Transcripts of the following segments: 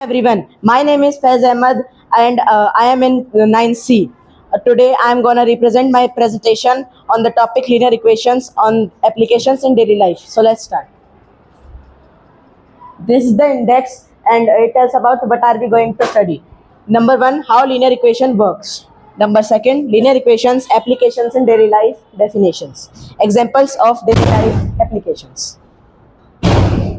Everyone, my name is Faiz Ahmed and I am in 9C. Today I am going to represent my presentation on the topic linear equations on applications in daily life. So let's start. This is the index and it tells about what are we going to study. Number 1, how linear equation works. Number 2, linear equations, applications in daily life, definitions. Examples of daily life applications.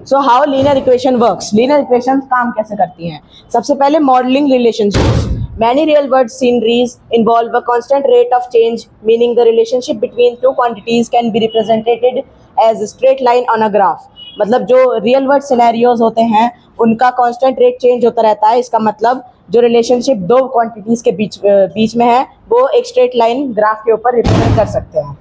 So how linear equation works. Linear equation काम कैसे करती हैं? सबसे पहले modelling relationships. Many real world scenarios involve a constant rate of change, meaning the relationship between two quantities can be represented as straight line on a graph. मतलब जो real world scenarios होते हैं उनका कांस्टेंट रेट चेंज होता रहता है. इसका मतलब जो रिलेशनशिप दो क्वांटिटीज के बीच में है वो एक स्ट्रेट लाइन ग्राफ के ऊपर रिप्रेजेंट कर सकते हैं.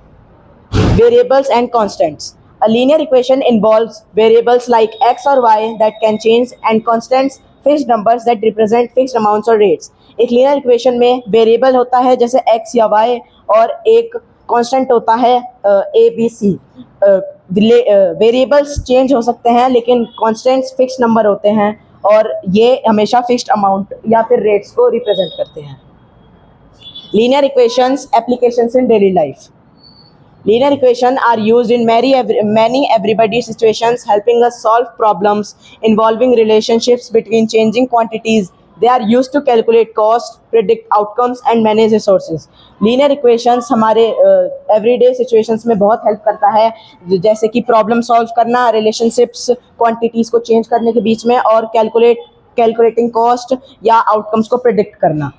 Variables and constants. A linear equation involves variables like x or y that can change and constants, fixed numbers that represent fixed amounts or rates. एक linear equation में variable होता है जैसे x या y और एक constant होता है a b c. Variables change हो सकते हैं लेकिन constants fixed number होते हैं और ये हमेशा fixed amount या फिर rates को represent करते हैं. Linear equations applications in daily life. Linear equations are used in many everyday situations, helping us solve problems involving relationships between changing quantities. They are used to calculate cost, predict outcomes, and manage resources. Linear equations हमारे everyday situations में बहुत help करता है, जैसे कि problem solve करना, relationships, quantities को change करने के बीच में और calculating cost या outcomes को predict करना.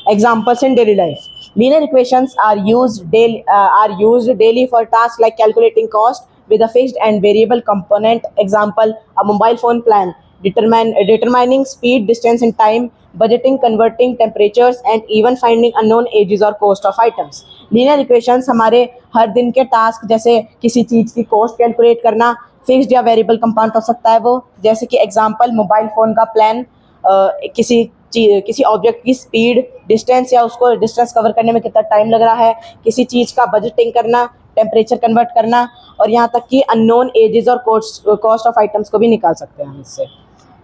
Examples in daily life. Linear equations are used daily for tasks like calculating cost with a fixed and variable component. Example: a mobile phone plan, determining speed, distance, and time, budgeting, converting temperatures, and even finding unknown ages or cost of items. Linear equations हमारे हर दिन के task जैसे किसी चीज़ की cost calculate करना, fixed या variable compound हो सकता है वो, जैसे कि एग्जांपल मोबाइल फ़ोन का प्लान, किसी ऑब्जेक्ट की स्पीड, डिस्टेंस या उसको डिस्टेंस कवर करने में कितना टाइम लग रहा है, किसी चीज़ का बजटिंग करना, टेम्परेचर कन्वर्ट करना और यहाँ तक कि अननोन एजेस और कॉस्ट ऑफ आइटम्स को भी निकाल सकते हैं हम इससे.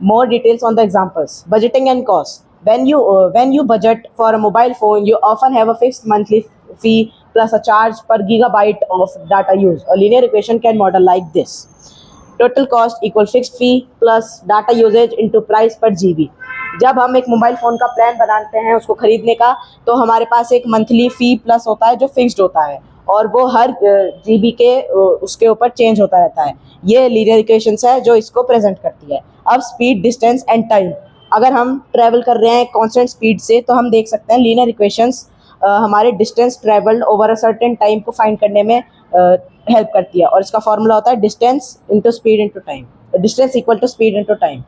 More details on the examples. Budgeting and cost. When you budget for a mobile phone, you often have a fixed monthly fee plus a charge per gigabyte of data used. A linear equation can model like this. Total cost equal fixed fee plus data usage into price per GB. जब हम एक mobile phone का plan बनाते हैं उसको ख़रीदने का, तो हमारे पास एक मंथली फ़ी प्लस होता है जो फिक्स्ड होता है और वो हर GB के उसके ऊपर चेंज होता रहता है. ये लीनियर इक्वेशंस है जो इसको प्रेजेंट करती है. अब स्पीड, डिस्टेंस एंड टाइम. अगर हम ट्रैवल कर रहे हैं कांस्टेंट स्पीड से तो हम देख सकते हैं लीनियर इक्वेशंस हमारे distance travelled over a certain time को फाइंड करने में हेल्प करती है और इसका फॉर्मूला होता है distance into speed into time. Distance equal to speed into time.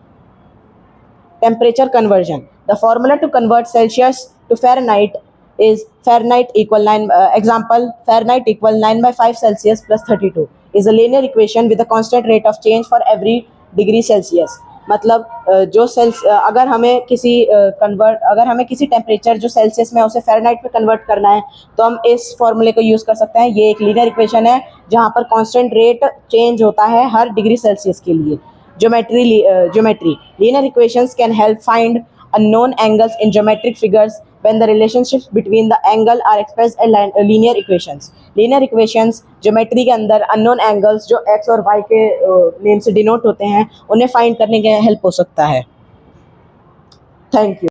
Temperature conversion. The formula to convert Celsius to Fahrenheit is Fahrenheit equal 9. Example: Fahrenheit equal 9/5 Celsius plus 32 is a linear equation with a constant rate of change for every degree Celsius. मतलब अगर हमें किसी temperature जो Celsius में उसे Fahrenheit में convert करना है तो हम इस फॉर्मूले को यूज़ कर सकते हैं. ये एक लीनियर इक्वेशन है जहाँ पर कांस्टेंट रेट चेंज होता है हर डिग्री सेल्सियस के लिए. Geometry. Linear equations can help find unknown angles in geometric figures when the relationships between the angle are expressed in linear equations. Linear equations geometry के अंदर unknown angles जो x और y के name से denote होते हैं उन्हें find करने के हेल्प हो सकता है. Thank you.